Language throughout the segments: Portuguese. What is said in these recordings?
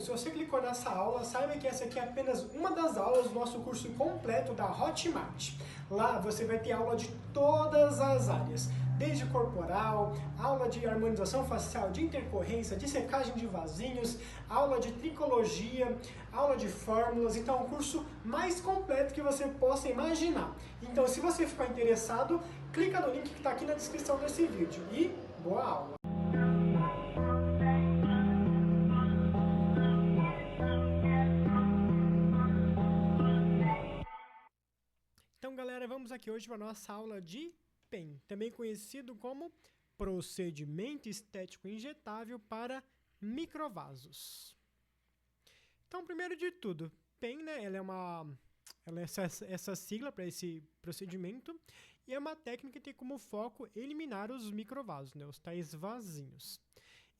se você clicou nessa aula, saiba que essa aqui é apenas uma das aulas do nosso curso completo da Hotmart. Lá você vai ter aula de todas as áreas, desde corporal, aula de harmonização facial, de intercorrência, de secagem de vasinhos, aula de tricologia, aula de fórmulas. Então é um curso mais completo que você possa imaginar. Então, se você ficou interessado, clica no link que está aqui na descrição desse vídeo. E boa aula! Então, galera, vamos aqui hoje para a nossa aula de PEN, também conhecido como Procedimento Estético Injetável para Microvasos. Então, primeiro de tudo, PEN, né, ela é essa sigla para esse procedimento e é uma técnica que tem como foco eliminar os microvasos, né, os tais vasinhos.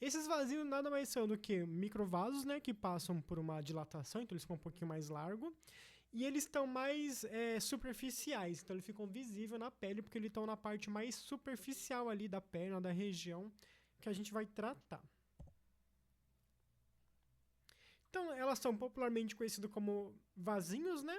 Esses vasinhos nada mais são do que microvasos, né, que passam por uma dilatação, então eles ficam um pouquinho mais largos. E eles estão mais superficiais, então eles ficam visíveis na pele, porque eles estão na parte mais superficial ali da perna, da região que a gente vai tratar. Então, elas são popularmente conhecidas como vasinhos, né?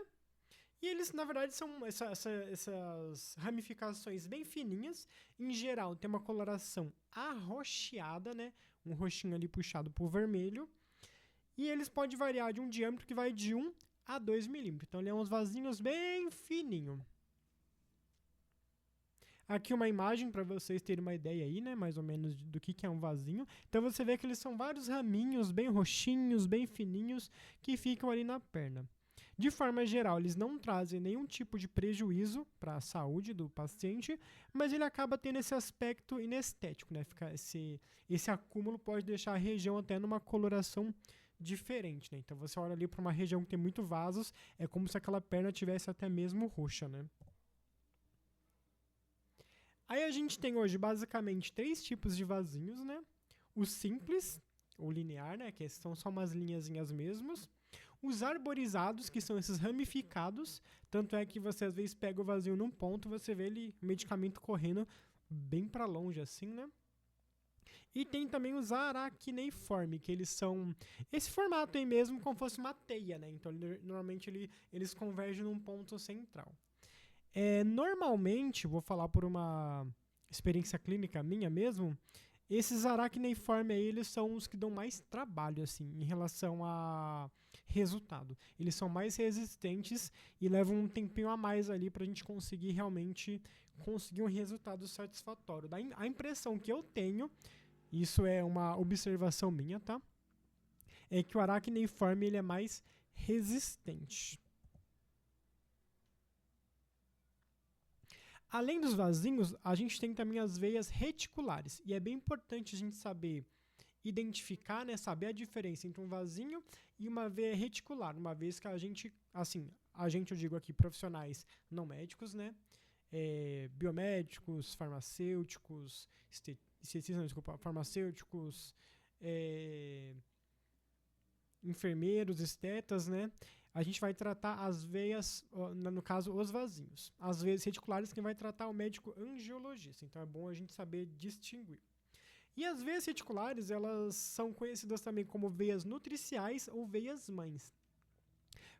E eles, na verdade, são essas ramificações bem fininhas. Em geral, tem uma coloração arroxeada, né? Um roxinho ali puxado por vermelho. E eles podem variar de um diâmetro que vai de 1 a 2 milímetros. Então, ele é uns vasinhos bem fininho. Aqui uma imagem para vocês terem uma ideia aí, né, mais ou menos do que é um vasinho. Então, você vê que eles são vários raminhos bem roxinhos, bem fininhos, que ficam ali na perna. De forma geral, eles não trazem nenhum tipo de prejuízo para a saúde do paciente, mas ele acaba tendo esse aspecto inestético, né? Esse acúmulo pode deixar a região até numa coloração diferente, né? Então você olha ali para uma região que tem muito vasos, é como se aquela perna tivesse até mesmo roxa, né? Aí a gente tem hoje basicamente 3 tipos de vasinhos, né? O simples, ou linear, né? Que são só umas linhazinhas mesmos. Os arborizados, que são esses ramificados, tanto é que você às vezes pega o vasinho num ponto, você vê ele, o medicamento correndo bem para longe assim, né? E tem também os aracneiforme, que eles são esse formato aí mesmo, como fosse uma teia, né? Então, normalmente eles convergem num ponto central. Normalmente, vou falar por uma experiência clínica minha mesmo, esses aracneiforme aí, eles são os que dão mais trabalho, assim, em relação a resultado. Eles são mais resistentes e levam um tempinho a mais ali pra gente conseguir realmente conseguir um resultado satisfatório. A impressão que eu tenho, isso é uma observação minha, tá? É que o aracneiforme, ele é mais resistente. Além dos vasinhos, a gente tem também as veias reticulares. E é bem importante a gente saber identificar, né, saber a diferença entre um vasinho e uma veia reticular. Uma vez que a gente, assim, eu digo aqui profissionais não médicos, né, biomédicos, farmacêuticos, farmacêuticos, enfermeiros, estetas, né? A gente vai tratar as veias, no caso, os vasinhos. As veias reticulares, quem vai tratar é o médico angiologista. Então, é bom a gente saber distinguir. E as veias reticulares, elas são conhecidas também como veias nutriciais ou veias mães.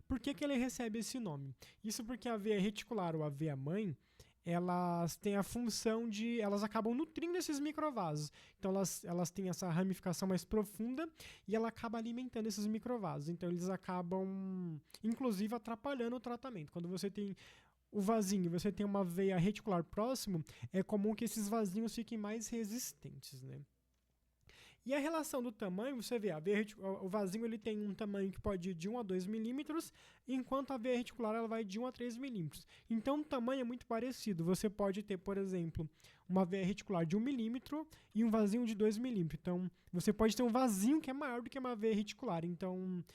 Por que ele recebe esse nome? Isso porque a veia reticular ou a veia mãe, elas têm a função de... elas acabam nutrindo esses microvasos. Então, elas têm essa ramificação mais profunda e ela acaba alimentando esses microvasos. Então, eles acabam, inclusive, atrapalhando o tratamento. Quando você tem o vasinho, você tem uma veia reticular próximo, é comum que esses vasinhos fiquem mais resistentes, né? E a relação do tamanho, você vê, o vasinho ele tem um tamanho que pode ir de 1 a 2 milímetros, enquanto a veia reticular ela vai de 1 a 3 milímetros. Então, o tamanho é muito parecido. Você pode ter, por exemplo, uma veia reticular de 1 milímetro e um vasinho de 2 milímetros. Então, você pode ter um vasinho que é maior do que uma veia reticular. Então,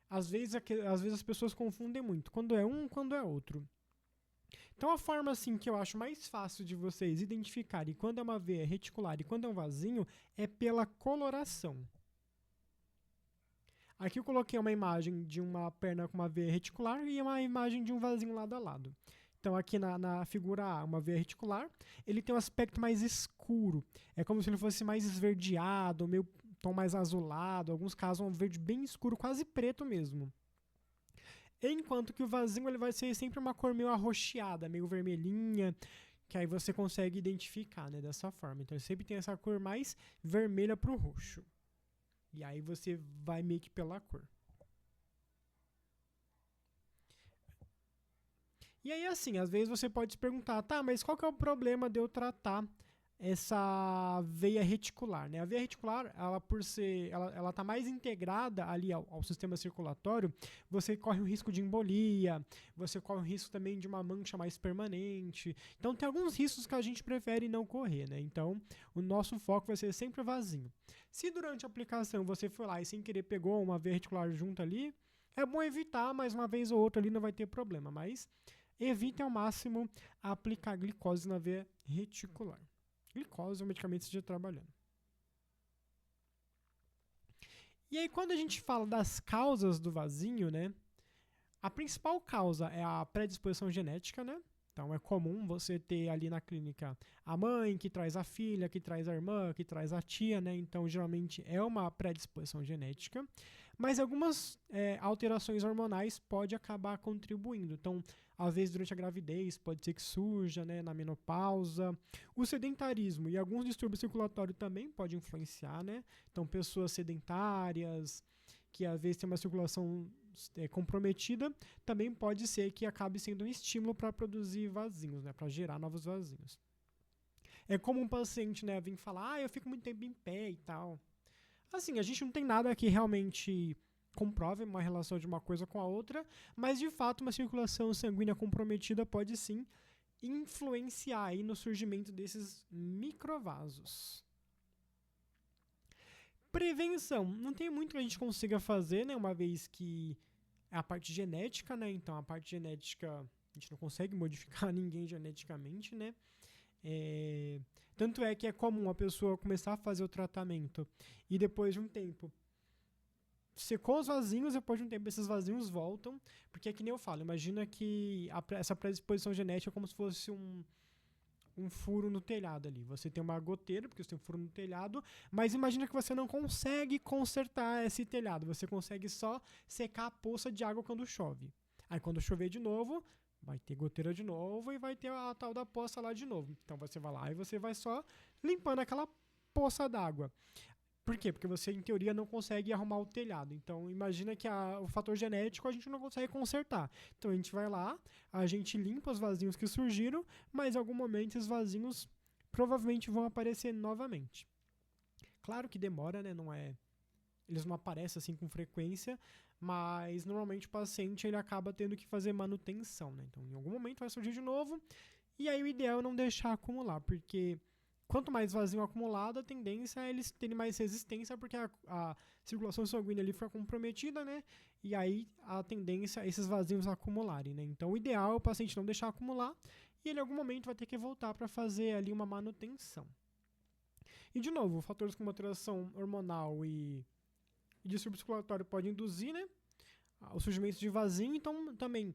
às vezes as pessoas confundem muito. Quando é um, quando é outro. Então, a forma assim que eu acho mais fácil de vocês identificarem quando é uma veia reticular e quando é um vasinho é pela coloração. Aqui eu coloquei uma imagem de uma perna com uma veia reticular e uma imagem de um vasinho lado a lado. Então, aqui na figura A, uma veia reticular, ele tem um aspecto mais escuro. É como se ele fosse mais esverdeado, meio tom mais azulado, alguns casos um verde bem escuro, quase preto mesmo. Enquanto que o vasinho ele vai ser sempre uma cor meio arroxeada, meio vermelhinha, que aí você consegue identificar, né, dessa forma. Então ele sempre tem essa cor mais vermelha pro roxo. E aí você vai meio que pela cor. E aí, assim, às vezes você pode se perguntar, tá, mas qual que é o problema de eu tratar essa veia reticular, né? A veia reticular, ela por ser, ela tá mais integrada ali ao sistema circulatório, você corre o risco de embolia, você corre o risco também de uma mancha mais permanente. Então tem alguns riscos que a gente prefere não correr, né? Então o nosso foco vai ser sempre vazio. Se durante a aplicação você foi lá e sem querer pegou uma veia reticular junto ali, é bom evitar, mas uma vez ou outra ali não vai ter problema, mas evite ao máximo aplicar glicose na veia reticular. Glicose é um medicamento que esteja trabalhando. E aí, quando a gente fala das causas do vasinho, né? A principal causa é a predisposição genética, né? Então, é comum você ter ali na clínica a mãe que traz a filha, que traz a irmã, que traz a tia, né? Então, geralmente é uma predisposição genética. Mas algumas alterações hormonais podem acabar contribuindo. Então, às vezes, durante a gravidez, pode ser que surja, né, na menopausa. O sedentarismo e alguns distúrbios circulatórios também podem influenciar, né? Então, pessoas sedentárias, que às vezes têm uma circulação comprometida, também pode ser que acabe sendo um estímulo para produzir vasinhos, né, para gerar novos vasinhos. É como um paciente, né, vir falar, eu fico muito tempo em pé e tal. Assim, a gente não tem nada que realmente comprove uma relação de uma coisa com a outra, mas de fato uma circulação sanguínea comprometida pode sim influenciar aí no surgimento desses microvasos. Prevenção. Não tem muito que a gente consiga fazer, né? Uma vez que é a parte genética, né? Então a parte genética a gente não consegue modificar ninguém geneticamente, né? Tanto é que é comum a pessoa começar a fazer o tratamento e depois de um tempo secou os vasinhos, depois de um tempo esses vasinhos voltam, porque é que nem eu falo, imagina que essa predisposição genética é como se fosse um furo no telhado ali. Você tem uma goteira, porque você tem um furo no telhado, mas imagina que você não consegue consertar esse telhado, você consegue só secar a poça de água quando chove. Aí quando chover de novo, vai ter goteira de novo e vai ter a tal da poça lá de novo. Então você vai lá e você vai só limpando aquela poça d'água. Por quê? Porque você, em teoria, não consegue arrumar o telhado. Então, imagina que o fator genético a gente não consegue consertar. Então, a gente vai lá, a gente limpa os vasinhos que surgiram, mas em algum momento esses vasinhos provavelmente vão aparecer novamente. Claro que demora, né? Eles não aparecem assim com frequência, mas normalmente o paciente ele acaba tendo que fazer manutenção, né? Então, em algum momento vai surgir de novo, e aí o ideal é não deixar acumular, porque quanto mais vazio acumulado, a tendência é eles terem mais resistência, porque a circulação sanguínea ali foi comprometida, né? E aí a tendência é esses vazios acumularem, né? Então o ideal é o paciente não deixar acumular e ele em algum momento vai ter que voltar para fazer ali uma manutenção. E de novo, fatores como alteração hormonal e distúrbio circulatório podem induzir, né, o surgimento de vasinho, então também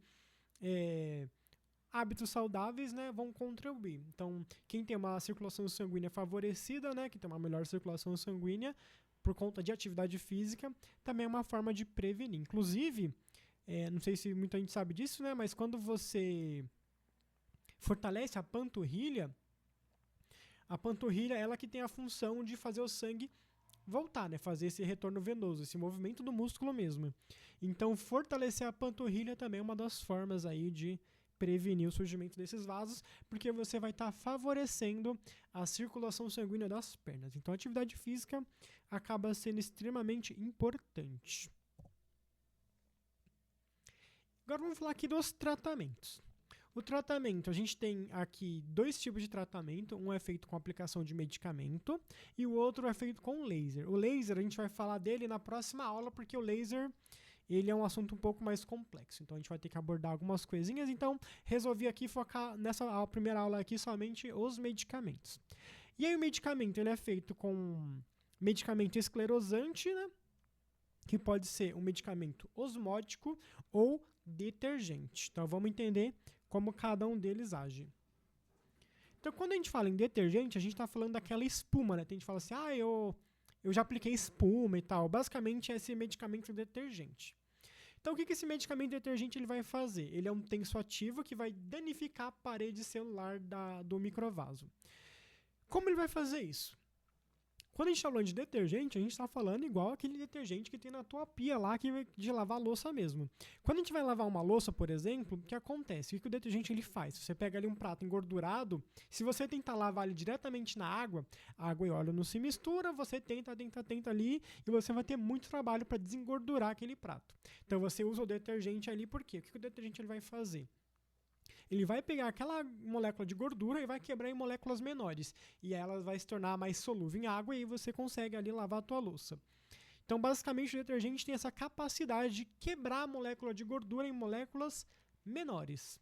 hábitos saudáveis, né, vão contribuir. Então, quem tem uma circulação sanguínea favorecida, né, que tem uma melhor circulação sanguínea por conta de atividade física, também é uma forma de prevenir. Inclusive, não sei se muita gente sabe disso, né, mas quando você fortalece a panturrilha ela que tem a função de fazer o sangue voltar, né, fazer esse retorno venoso, esse movimento do músculo mesmo. Então, fortalecer a panturrilha também é uma das formas aí de prevenir o surgimento desses vasos, porque você vai estar favorecendo a circulação sanguínea das pernas. Então, a atividade física acaba sendo extremamente importante. Agora vamos falar aqui dos tratamentos. O tratamento, a gente tem aqui dois tipos de tratamento, um é feito com aplicação de medicamento e o outro é feito com laser. O laser, a gente vai falar dele na próxima aula, porque o laser ele é um assunto um pouco mais complexo, então a gente vai ter que abordar algumas coisinhas, então resolvi aqui focar nessa primeira aula aqui somente os medicamentos. E aí o medicamento, ele é feito com medicamento esclerosante, né, que pode ser um medicamento osmótico ou detergente. Então vamos entender como cada um deles age. Então, quando a gente fala em detergente, a gente está falando daquela espuma, né? A gente fala assim, eu eu já apliquei espuma e tal. Basicamente, é esse medicamento detergente. Então, o que esse medicamento detergente ele vai fazer? Ele é um tensoativo que vai danificar a parede celular do microvaso. Como ele vai fazer isso? Quando a gente está falando de detergente, a gente está falando igual aquele detergente que tem na tua pia lá, que de lavar louça mesmo. Quando a gente vai lavar uma louça, por exemplo, o que acontece? O que o detergente ele faz? Você pega ali um prato engordurado, se você tentar lavar ele diretamente na água, a água e óleo não se mistura, você tenta ali, e você vai ter muito trabalho para desengordurar aquele prato. Então você usa o detergente ali, por quê? O que o detergente ele vai fazer? Ele vai pegar aquela molécula de gordura e vai quebrar em moléculas menores. E ela vai se tornar mais solúvel em água e aí você consegue ali lavar a tua louça. Então, basicamente, o detergente tem essa capacidade de quebrar a molécula de gordura em moléculas menores.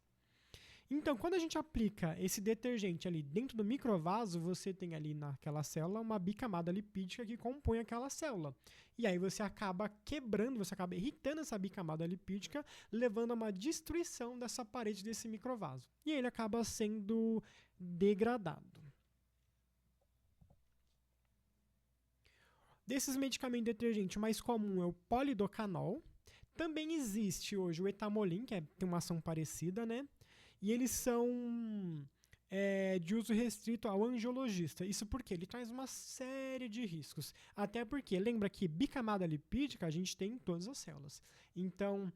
Então, quando a gente aplica esse detergente ali dentro do microvaso, você tem ali naquela célula uma bicamada lipídica que compõe aquela célula. E aí você acaba quebrando, você acaba irritando essa bicamada lipídica, levando a uma destruição dessa parede desse microvaso. E aí ele acaba sendo degradado. Desses medicamentos detergentes, o mais comum é o polidocanol. Também existe hoje o etamolim, que tem uma ação parecida, né? E eles são de uso restrito ao angiologista. Isso porque ele traz uma série de riscos. Até porque, lembra que bicamada lipídica a gente tem em todas as células. Então,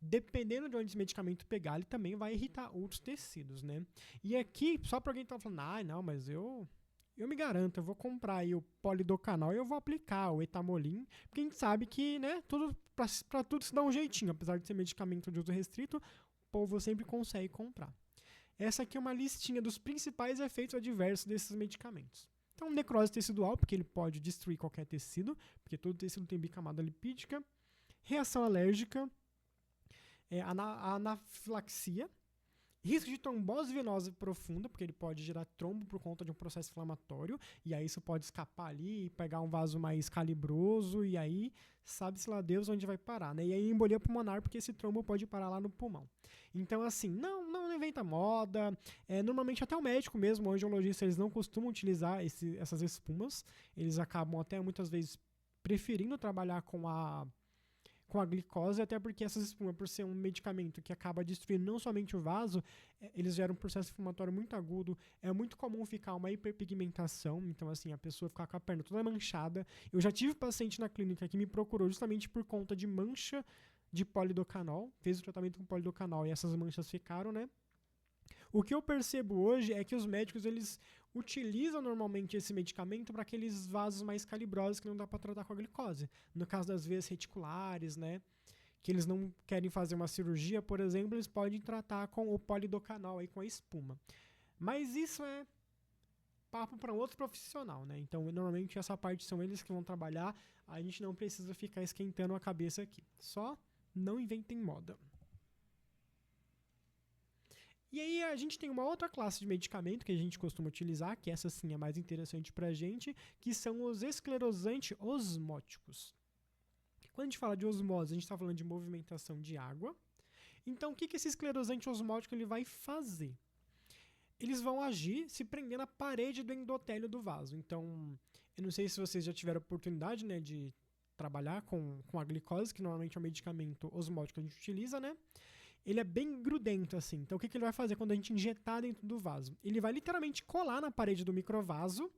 dependendo de onde esse medicamento pegar, ele também vai irritar outros tecidos, né? E aqui, só para alguém que tá falando, não, mas eu me garanto, eu vou comprar aí o polidocanol e eu vou aplicar o etamolim, porque a gente sabe que, né, para tudo se dá um jeitinho, apesar de ser medicamento de uso restrito, o povo sempre consegue comprar. Essa aqui é uma listinha dos principais efeitos adversos desses medicamentos. Então, necrose tecidual, porque ele pode destruir qualquer tecido, porque todo tecido tem bicamada lipídica. Reação alérgica, anafilaxia. Risco de trombose venosa profunda, porque ele pode gerar trombo por conta de um processo inflamatório, e aí isso pode escapar ali e pegar um vaso mais calibroso, e aí sabe-se lá Deus onde vai parar, né? E aí embolia pulmonar, porque esse trombo pode parar lá no pulmão. Então, assim, não inventa moda. Normalmente até o médico mesmo, o angiologista, eles não costumam utilizar essas espumas. Eles acabam até muitas vezes preferindo trabalhar com a glicose, até porque essas espumas, por ser um medicamento que acaba destruindo não somente o vaso, eles geram um processo inflamatório muito agudo. É muito comum ficar uma hiperpigmentação, então assim, a pessoa ficar com a perna toda manchada. Eu já tive paciente na clínica que me procurou justamente por conta de mancha de polidocanol, fez o tratamento com polidocanol e essas manchas ficaram, né? O que eu percebo hoje é que os médicos, eles utilizam normalmente esse medicamento para aqueles vasos mais calibrosos que não dá para tratar com a glicose. No caso das veias reticulares, né, que eles não querem fazer uma cirurgia, por exemplo, eles podem tratar com o polidocanol, aí, com a espuma. Mas isso é papo para um outro profissional, né? Então, normalmente, essa parte são eles que vão trabalhar, a gente não precisa ficar esquentando a cabeça aqui. Só não inventem moda. E aí a gente tem uma outra classe de medicamento que a gente costuma utilizar, que essa sim é mais interessante pra gente, que são os esclerosantes osmóticos. Quando a gente fala de osmose, a gente está falando de movimentação de água. Então, o que esse esclerosante osmótico ele vai fazer? Eles vão agir se prender na parede do endotélio do vaso. Então, eu não sei se vocês já tiveram oportunidade, né, de trabalhar com a glicose, que normalmente é um medicamento osmótico que a gente utiliza, né? Ele é bem grudento, assim. Então, o que ele vai fazer quando a gente injetar dentro do vaso? Ele vai literalmente colar na parede do microvaso,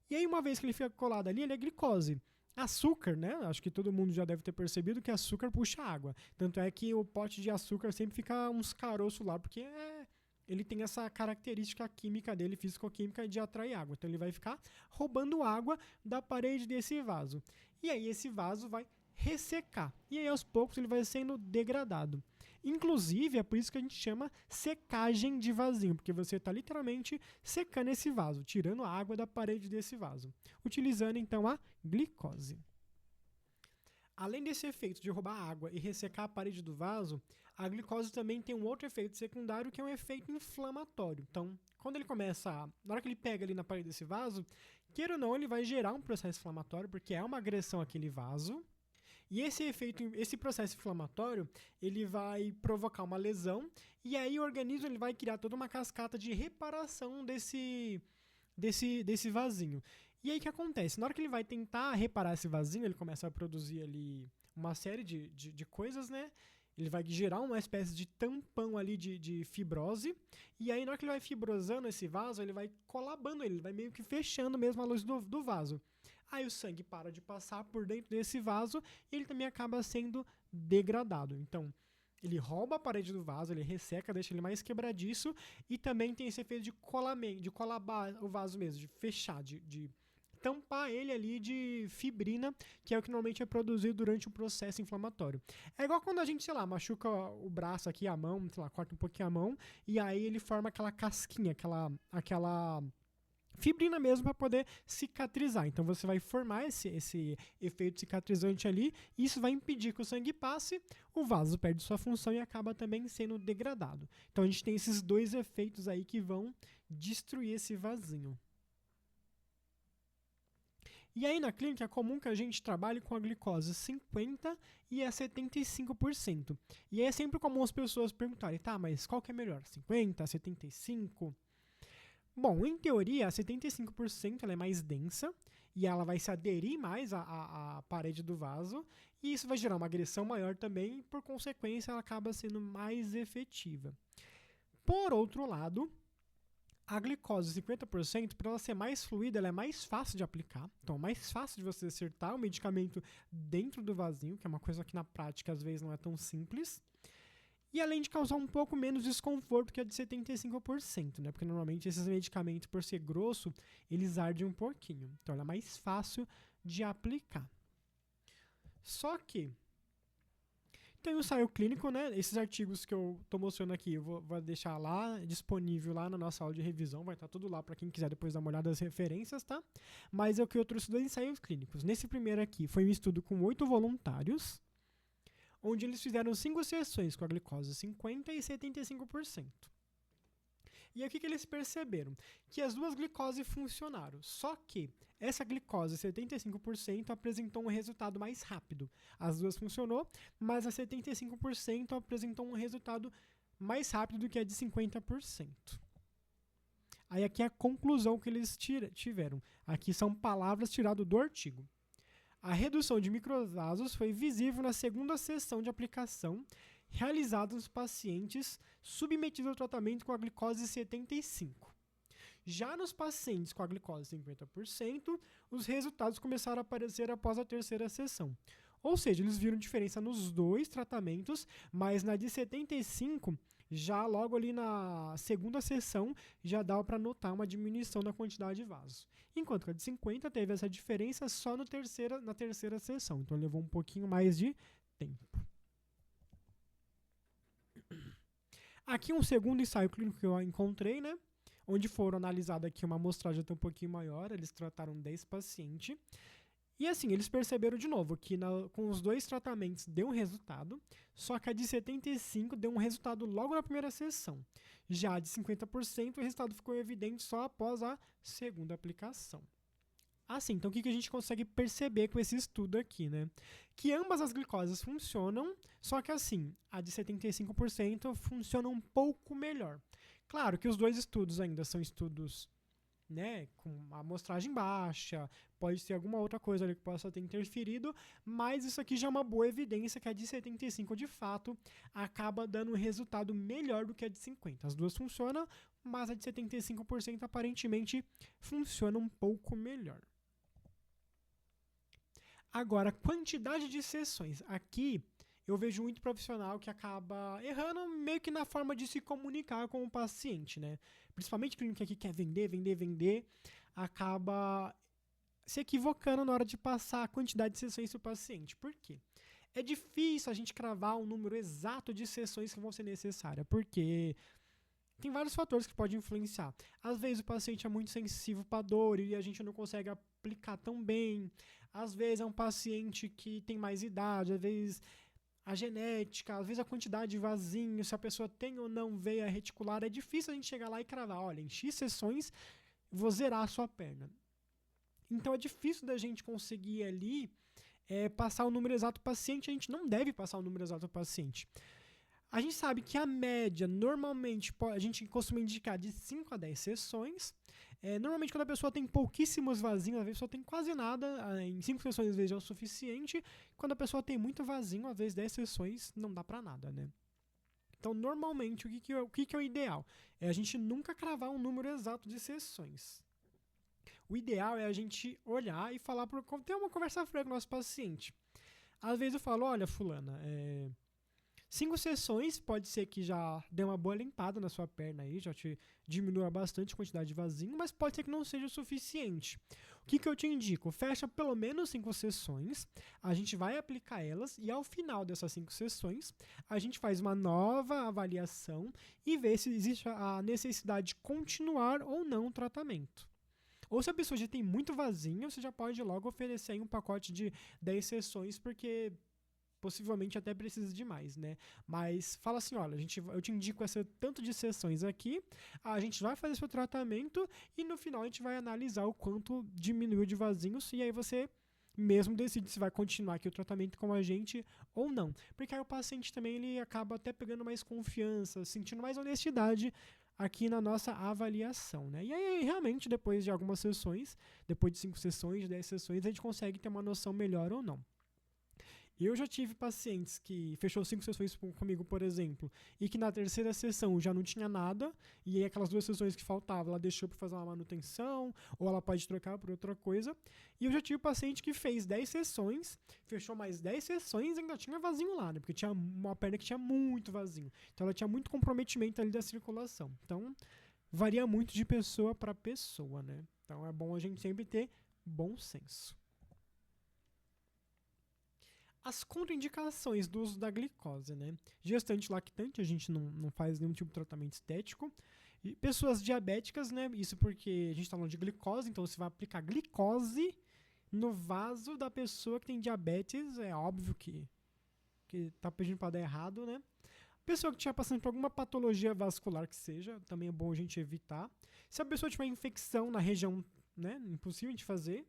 e aí, uma vez que ele fica colado ali, ele é glicose. Açúcar, né? Acho que todo mundo já deve ter percebido que açúcar puxa água. Tanto é que o pote de açúcar sempre fica uns caroços lá, porque ele tem essa característica química dele, físico-química, de atrair água. Então, ele vai ficar roubando água da parede desse vaso. E aí, esse vaso vai ressecar. E aí, aos poucos, ele vai sendo degradado. Inclusive, é por isso que a gente chama secagem de vasinho, porque você está literalmente secando esse vaso, tirando a água da parede desse vaso, utilizando então a glicose. Além desse efeito de roubar água e ressecar a parede do vaso, a glicose também tem um outro efeito secundário, que é um efeito inflamatório. Então, quando ele na hora que ele pega ali na parede desse vaso, queira ou não, ele vai gerar um processo inflamatório, porque é uma agressão àquele vaso. E esse processo inflamatório, ele vai provocar uma lesão, e aí o organismo ele vai criar toda uma cascata de reparação desse vasinho. E aí o que acontece? Na hora que ele vai tentar reparar esse vazio, ele começa a produzir ali uma série de coisas, né? Ele vai gerar uma espécie de tampão ali de fibrose. E aí, na hora que ele vai fibrosando esse vaso, ele vai colabando ele vai meio que fechando mesmo a luz do vaso. Aí o sangue para de passar por dentro desse vaso e ele também acaba sendo degradado. Então, ele rouba a parede do vaso, ele resseca, deixa ele mais quebradiço e também tem esse efeito de colamento, de colabar o vaso mesmo, de fechar, de tampar ele ali de fibrina, que é o que normalmente é produzido durante o processo inflamatório. É igual quando a gente, sei lá, machuca o braço aqui, a mão, sei lá, corta um pouquinho a mão, e aí ele forma aquela casquinha, aquela fibrina mesmo para poder cicatrizar. Então você vai formar esse efeito cicatrizante ali, e isso vai impedir que o sangue passe, o vaso perde sua função e acaba também sendo degradado. Então a gente tem esses dois efeitos aí que vão destruir esse vasinho. E aí na clínica é comum que a gente trabalhe com a glicose 50% e a 75%. E aí é sempre comum as pessoas perguntarem, tá, mas qual que é melhor, 50%, 75%? Bom, em teoria, a 75% ela é mais densa e ela vai se aderir mais à parede do vaso e isso vai gerar uma agressão maior também e, por consequência, ela acaba sendo mais efetiva. Por outro lado, a glicose 50%, para ela ser mais fluida, ela é mais fácil de aplicar. Então, é mais fácil de você acertar o medicamento dentro do vasinho, que é uma coisa que na prática às vezes não é tão simples. E além de causar um pouco menos desconforto que a de 75%, né? Porque normalmente esses medicamentos, por ser grosso, eles ardem um pouquinho. Então, ela é mais fácil de aplicar. Só que tem o ensaio clínico, né? Esses artigos que eu estou mostrando aqui, eu vou deixar lá, disponível lá na nossa aula de revisão, vai estar tudo lá para quem quiser depois dar uma olhada nas referências, tá? Mas é o que eu trouxe 2 ensaios clínicos. Nesse primeiro aqui, foi um estudo com 8 voluntários, onde eles fizeram 5 sessões com a glicose 50% e 75%. E aí o que eles perceberam? Que as duas glicoses funcionaram, só que essa glicose 75% apresentou um resultado mais rápido. As duas funcionou, mas a 75% apresentou um resultado mais rápido do que a de 50%. Aí aqui é a conclusão que eles tiveram. Aqui são palavras tiradas do artigo. A redução de microvasos foi visível na segunda sessão de aplicação realizada nos pacientes submetidos ao tratamento com a glicose 75%. Já nos pacientes com a glicose 50%, os resultados começaram a aparecer após a terceira sessão. Ou seja, eles viram diferença nos 2 tratamentos, mas na de 75%, já logo ali na segunda sessão, já dava para notar uma diminuição da quantidade de vasos. Enquanto que a de 50% teve essa diferença só na terceira sessão. Então levou um pouquinho mais de tempo. Aqui um segundo ensaio clínico que eu encontrei, né? Onde foram analisadas aqui uma amostragem até um pouquinho maior, eles trataram 10 pacientes. E assim, eles perceberam de novo que com os 2 tratamentos deu um resultado, só que a de 75% deu um resultado logo na primeira sessão. Já a de 50%, o resultado ficou evidente só após a segunda aplicação. Assim, então o que a gente consegue perceber com esse estudo aqui, né? Que ambas as glicoses funcionam, só que assim, a de 75% funciona um pouco melhor. Claro que os 2 estudos ainda são estudos, né, com amostragem baixa, pode ter alguma outra coisa ali que possa ter interferido, mas isso aqui já é uma boa evidência que a de 75% de fato acaba dando um resultado melhor do que a de 50%. As duas funcionam, mas a de 75% aparentemente funciona um pouco melhor. Agora, quantidade de sessões. Aqui eu vejo muito profissional que acaba errando meio que na forma de se comunicar com o paciente, né? Principalmente clínica que quer vender, acaba se equivocando na hora de passar a quantidade de sessões para o paciente. Por quê? É difícil a gente cravar um número exato de sessões que vão ser necessárias, porque tem vários fatores que podem influenciar. Às vezes o paciente é muito sensível para dor e a gente não consegue aplicar tão bem. Às vezes é um paciente que tem mais idade, às vezes a genética, às vezes a quantidade de vasinhos, se a pessoa tem ou não veia reticular, é difícil a gente chegar lá e cravar, olha, em X sessões vou zerar a sua perna. Então é difícil da gente conseguir ali passar o número exato do paciente, a gente não deve passar o número exato do paciente. A gente sabe que a média, normalmente, a gente costuma indicar de 5 a 10 sessões. Normalmente, quando a pessoa tem pouquíssimos vasinhos, às vezes a pessoa tem quase nada, em 5 sessões, às vezes, é o suficiente. Quando a pessoa tem muito vasinho, às vezes 10 sessões não dá pra nada, né? Então, normalmente, o que é o ideal? É a gente nunca cravar um número exato de sessões. O ideal é a gente olhar e falar, ter uma conversa franca com o nosso paciente. Às vezes eu falo, olha, fulana, 5 sessões pode ser que já dê uma boa limpada na sua perna aí, já te diminua bastante a quantidade de vasinho, mas pode ser que não seja o suficiente. O que eu te indico? Fecha pelo menos 5 sessões, a gente vai aplicar elas e ao final dessas 5 sessões, a gente faz uma nova avaliação e vê se existe a necessidade de continuar ou não o tratamento. Ou se a pessoa já tem muito vasinho, você já pode logo oferecer aí um pacote de 10 sessões, porque possivelmente até precisa de mais, né? Mas fala assim, olha, eu te indico esse tanto de sessões aqui, a gente vai fazer seu tratamento e no final a gente vai analisar o quanto diminuiu de vasinhos e aí você mesmo decide se vai continuar aqui o tratamento com a gente ou não. Porque aí o paciente também ele acaba até pegando mais confiança, sentindo mais honestidade aqui na nossa avaliação, né? E aí, realmente, depois de algumas sessões, depois de 5 sessões, de 10 sessões, a gente consegue ter uma noção melhor ou não. Eu já tive pacientes que fechou 5 sessões comigo, por exemplo, e que na terceira sessão já não tinha nada, e aí aquelas 2 sessões que faltavam, ela deixou para fazer uma manutenção, ou ela pode trocar por outra coisa. E eu já tive paciente que fez 10 sessões, fechou mais 10 sessões e ainda tinha vasinho lá, né? Porque tinha uma perna que tinha muito vasinho. Então ela tinha muito comprometimento ali da circulação. Então, varia muito de pessoa para pessoa, né? Então é bom a gente sempre ter bom senso. As contraindicações do uso da glicose, né? Gestante lactante, a gente não faz nenhum tipo de tratamento estético. E pessoas diabéticas, né? Isso porque a gente está falando de glicose, então você vai aplicar glicose no vaso da pessoa que tem diabetes, é óbvio que tá pedindo para dar errado, né? Pessoa que estiver passando por alguma patologia vascular que seja, também é bom a gente evitar. Se a pessoa tiver infecção na região, né? Impossível de fazer.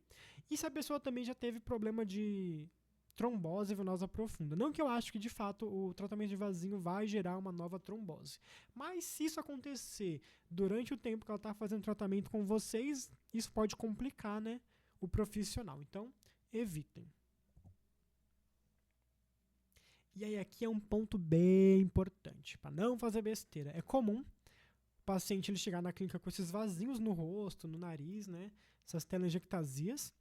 E se a pessoa também já teve problema de trombose venosa profunda. Não que eu acho que, de fato, o tratamento de vasinho vai gerar uma nova trombose. Mas se isso acontecer durante o tempo que ela está fazendo tratamento com vocês, isso pode complicar, né, o profissional. Então, evitem. E aí aqui é um ponto bem importante, para não fazer besteira. É comum o paciente ele chegar na clínica com esses vasinhos no rosto, no nariz, né, essas telangiectasias,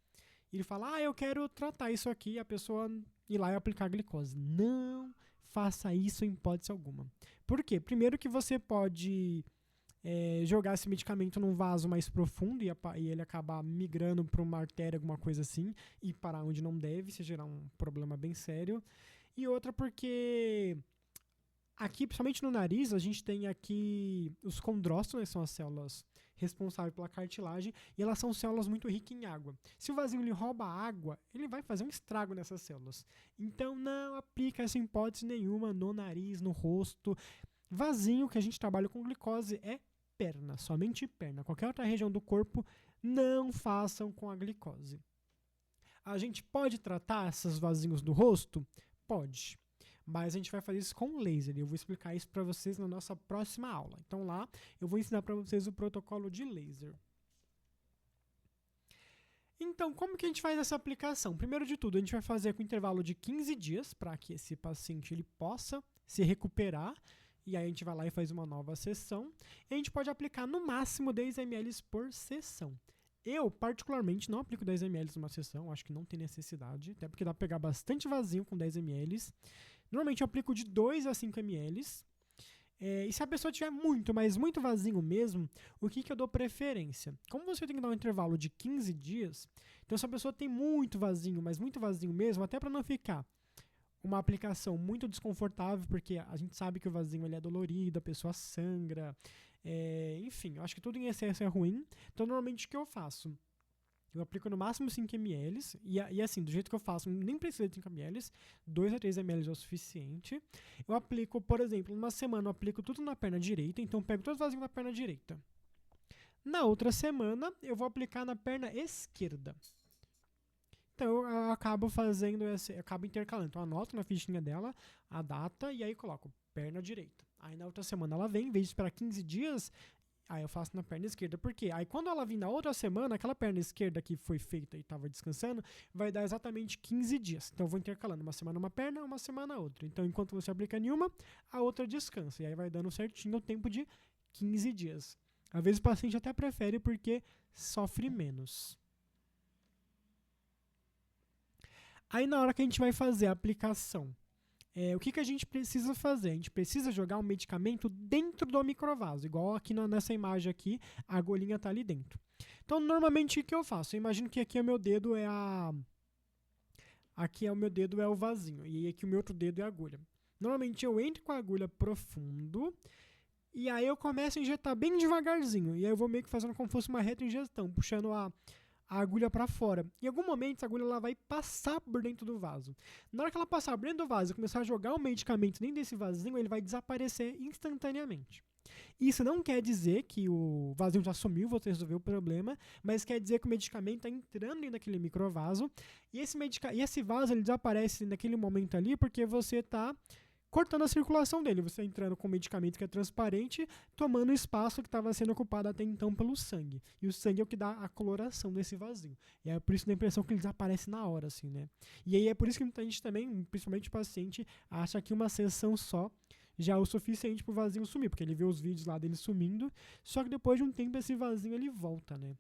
e ele fala, eu quero tratar isso aqui, a pessoa ir lá e aplicar glicose. Não faça isso em hipótese alguma. Por quê? Primeiro que você pode jogar esse medicamento num vaso mais profundo e ele acabar migrando para uma artéria, alguma coisa assim, e parar onde não deve, se gerar um problema bem sério. E outra porque aqui, principalmente no nariz, a gente tem aqui os condrócitos, né, são as células responsáveis pela cartilagem, e elas são células muito ricas em água. Se o vasinho ele rouba água, ele vai fazer um estrago nessas células. Então não aplica essa hipótese nenhuma no nariz, no rosto. Vasinho que a gente trabalha com glicose é perna, somente perna. Qualquer outra região do corpo, não façam com a glicose. A gente pode tratar esses vasinhos do rosto? Pode. Mas a gente vai fazer isso com laser e eu vou explicar isso para vocês na nossa próxima aula. Então lá eu vou ensinar para vocês o protocolo de laser. Então, como que a gente faz essa aplicação? Primeiro de tudo, a gente vai fazer com intervalo de 15 dias para que esse paciente ele possa se recuperar. E aí a gente vai lá e faz uma nova sessão. E a gente pode aplicar no máximo 10 ml por sessão. Eu, particularmente, não aplico 10 ml numa sessão, acho que não tem necessidade, até porque dá para pegar bastante vasinho com 10 ml. Normalmente eu aplico de 2 a 5 ml. E se a pessoa tiver muito, mas muito vasinho mesmo, o que eu dou preferência? Como você tem que dar um intervalo de 15 dias, então se a pessoa tem muito vasinho, mas muito vasinho mesmo, até para não ficar uma aplicação muito desconfortável, porque a gente sabe que o vasinho ele é dolorido, a pessoa sangra, enfim, eu acho que tudo em excesso é ruim. Então normalmente o que eu faço? Eu aplico no máximo 5 ml, e assim, do jeito que eu faço, nem precisa de 5 ml, 2 a 3 ml é o suficiente. Eu aplico, por exemplo, numa semana eu aplico tudo na perna direita, então eu pego todos os vasinhos na perna direita. Na outra semana, eu vou aplicar na perna esquerda. Então eu acabo fazendo eu acabo intercalando. Então eu anoto na fichinha dela a data e aí coloco perna direita. Aí na outra semana ela vem, em vez de esperar 15 dias, Aí eu faço na perna esquerda. Por quê? Aí quando ela vir na outra semana, aquela perna esquerda que foi feita e estava descansando, vai dar exatamente 15 dias. Então eu vou intercalando uma semana uma perna, uma semana outra. Então enquanto você aplica em uma, a outra descansa. E aí vai dando certinho o tempo de 15 dias. Às vezes o paciente até prefere porque sofre menos. Aí na hora que a gente vai fazer a aplicação, o que a gente precisa fazer? A gente precisa jogar um medicamento dentro do microvaso, igual aqui nessa imagem aqui, a agulhinha está ali dentro. Então, normalmente, o que eu faço? Eu imagino que aqui o meu dedo Aqui é o meu dedo é o vasinho, e aqui o meu outro dedo é a agulha. Normalmente, eu entro com a agulha profundo, e aí eu começo a injetar bem devagarzinho, e aí eu vou meio que fazendo como se fosse uma retroinjeção, puxando a agulha para fora. Em algum momento, essa agulha ela vai passar por dentro do vaso. Na hora que ela passar por dentro do vaso e começar a jogar o medicamento dentro desse vasinho, ele vai desaparecer instantaneamente. Isso não quer dizer que o vasinho já sumiu, você resolveu o problema, mas quer dizer que o medicamento está entrando dentro daquele microvaso e esse vaso ele desaparece naquele momento ali porque você está cortando a circulação dele. Você entrando com um medicamento que é transparente, tomando o espaço que estava sendo ocupado até então pelo sangue. E o sangue é o que dá a coloração desse vazio. E é por isso que dá a impressão que ele desaparece na hora, assim, né? E aí é por isso que muita gente também, principalmente o paciente, acha que uma sessão só já é o suficiente para o vasinho sumir, porque ele vê os vídeos lá dele sumindo, só que depois de um tempo esse vasinho ele volta, né?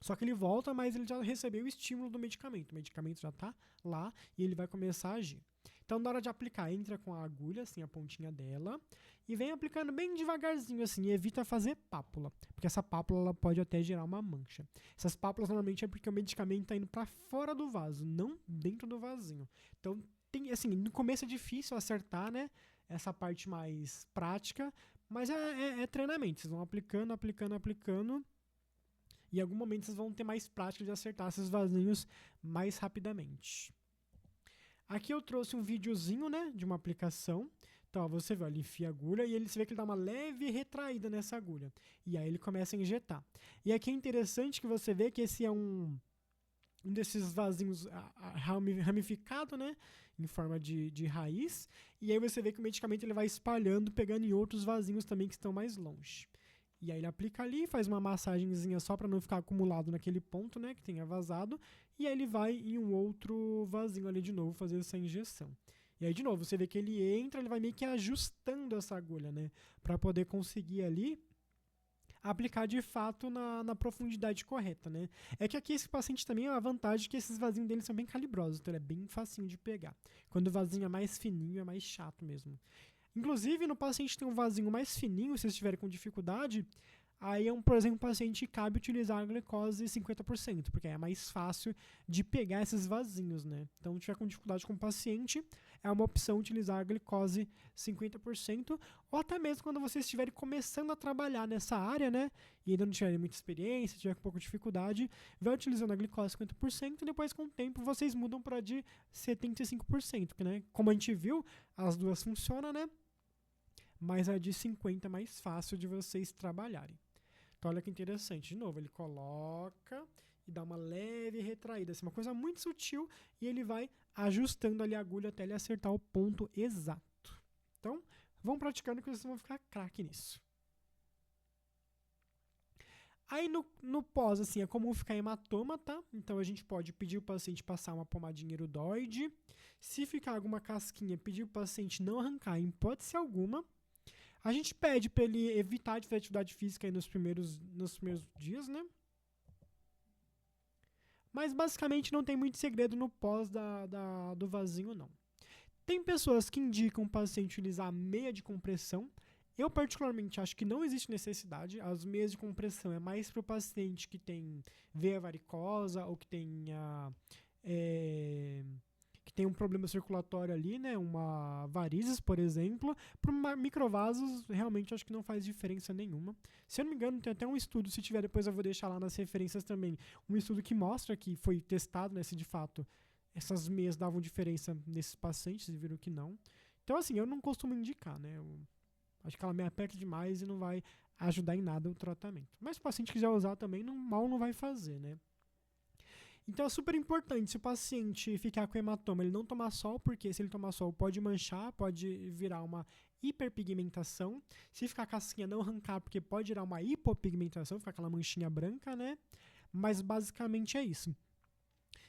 Só que ele volta, mas ele já recebeu o estímulo do medicamento. O medicamento já está lá e ele vai começar a agir. Então, na hora de aplicar, entra com a agulha, assim, a pontinha dela, e vem aplicando bem devagarzinho, assim, e evita fazer pápula, porque essa pápula ela pode até gerar uma mancha. Essas pápulas, normalmente, é porque o medicamento está indo para fora do vaso, não dentro do vasinho. Então, assim, no começo é difícil acertar, né, essa parte mais prática, mas é treinamento. Vocês vão aplicando, e em algum momento vocês vão ter mais prática de acertar esses vasinhos mais rapidamente. Aqui eu trouxe um videozinho, né, de uma aplicação. Então, ó, você vê, ele enfia a agulha e você vê que ele dá uma leve retraída nessa agulha. E aí ele começa a injetar. E aqui é interessante que você vê que esse é um desses vasinhos ramificado, né, em forma de raiz. E aí você vê que o medicamento ele vai espalhando, pegando em outros vasinhos também que estão mais longe. E aí ele aplica ali, faz uma massagenzinha só para não ficar acumulado naquele ponto, né, que tenha vazado. E aí ele vai em um outro vasinho ali de novo fazer essa injeção. E aí de novo, você vê que ele entra, ele vai meio que ajustando essa agulha, né, para poder conseguir ali aplicar de fato na profundidade correta, né. É que aqui esse paciente também é a vantagem que esses vasinhos dele são bem calibrosos, então ele é bem facinho de pegar. Quando o vasinho é mais fininho, é mais chato mesmo. Inclusive, no paciente que tem um vasinho mais fininho, se vocês estiverem com dificuldade, aí por exemplo, um paciente cabe utilizar a glicose 50%, porque é mais fácil de pegar esses vasinhos, né? Então, se tiver com dificuldade com o paciente, é uma opção utilizar a glicose 50%, ou até mesmo quando vocês estiverem começando a trabalhar nessa área, né? E ainda não tiverem muita experiência, tiver com pouca dificuldade, vai utilizando a glicose 50% e depois, com o tempo, vocês mudam para de 75%, né? Como a gente viu, as duas funcionam, né? Mas a de 50 é mais fácil de vocês trabalharem. Então, olha que interessante. De novo, ele coloca e dá uma leve retraída. Assim, uma coisa muito sutil e ele vai ajustando ali a agulha até ele acertar o ponto exato. Então, vão praticando que vocês vão ficar craque nisso. Aí no pós, assim, é comum ficar hematoma, tá? Então a gente pode pedir o paciente passar uma pomadinha iridoide. Se ficar alguma casquinha, pedir o paciente não arrancar em hipótese alguma. A gente pede para ele evitar de fazer atividade física aí nos primeiros dias, né? Mas basicamente não tem muito segredo no pós do vasinho, não. Tem pessoas que indicam o paciente utilizar meia de compressão. Eu particularmente acho que não existe necessidade. As meias de compressão é mais para o paciente que tem veia varicosa ou que tenha tem um problema circulatório ali, né, uma varizes, por exemplo. Para microvasos, realmente acho que não faz diferença nenhuma. Se eu não me engano, tem até um estudo, se tiver depois eu vou deixar lá nas referências também, um estudo que mostra que foi testado, né, se de fato essas meias davam diferença nesses pacientes, e viram que não. Então, assim, eu não costumo indicar, né, eu acho que ela me aperta demais e não vai ajudar em nada o tratamento. Mas se o paciente quiser usar também, mal não vai fazer, né. Então é super importante, se o paciente ficar com hematoma, ele não tomar sol, porque se ele tomar sol pode manchar, pode virar uma hiperpigmentação. Se ficar casquinha, não arrancar, porque pode virar uma hipopigmentação, ficar aquela manchinha branca, né? Mas basicamente é isso.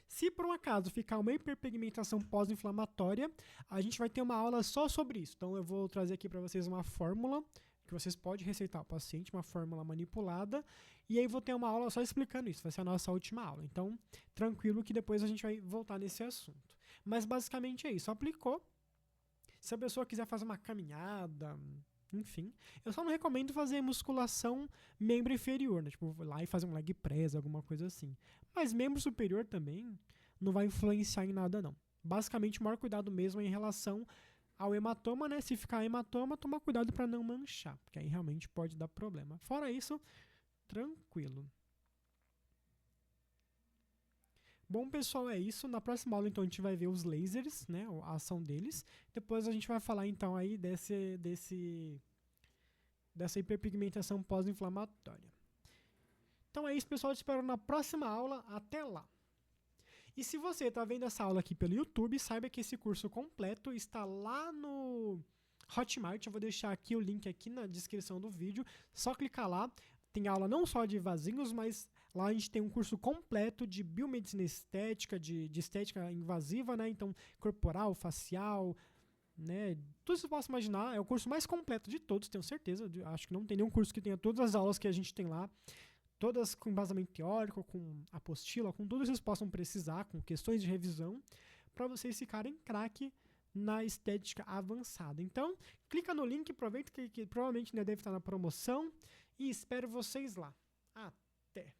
Se por um acaso ficar uma hiperpigmentação pós-inflamatória, a gente vai ter uma aula só sobre isso. Então eu vou trazer aqui para vocês uma fórmula que vocês podem receitar ao paciente, uma fórmula manipulada, e aí vou ter uma aula só explicando isso, vai ser a nossa última aula. Então, tranquilo que depois a gente vai voltar nesse assunto. Mas basicamente é isso, aplicou. Se a pessoa quiser fazer uma caminhada, enfim, eu só não recomendo fazer musculação membro inferior, né? Tipo, lá e fazer um leg press, alguma coisa assim. Mas membro superior também não vai influenciar em nada, não. Basicamente, o maior cuidado mesmo é em relação ao hematoma, né? Se ficar hematoma, tomar cuidado para não manchar, porque aí realmente pode dar problema. Fora isso, tranquilo. Bom, pessoal, é isso. Na próxima aula, então, a gente vai ver os lasers, né? A ação deles. Depois a gente vai falar, então, aí dessa hiperpigmentação pós-inflamatória. Então é isso, pessoal. Eu te espero na próxima aula. Até lá! E se você está vendo essa aula aqui pelo YouTube, saiba que esse curso completo está lá no Hotmart. Eu vou deixar aqui o link aqui na descrição do vídeo. Só clicar lá. Tem aula não só de vasinhos, mas lá a gente tem um curso completo de biomedicina estética, de estética invasiva, né? Então, corporal, facial, né? Tudo isso que você possa imaginar. É o curso mais completo de todos, tenho certeza. Acho que não tem nenhum curso que tenha todas as aulas que a gente tem lá. Todas com embasamento teórico, com apostila, com tudo que vocês possam precisar, com questões de revisão, para vocês ficarem craque na estética avançada. Então, clica no link, aproveita que provavelmente ainda deve estar na promoção e espero vocês lá. Até!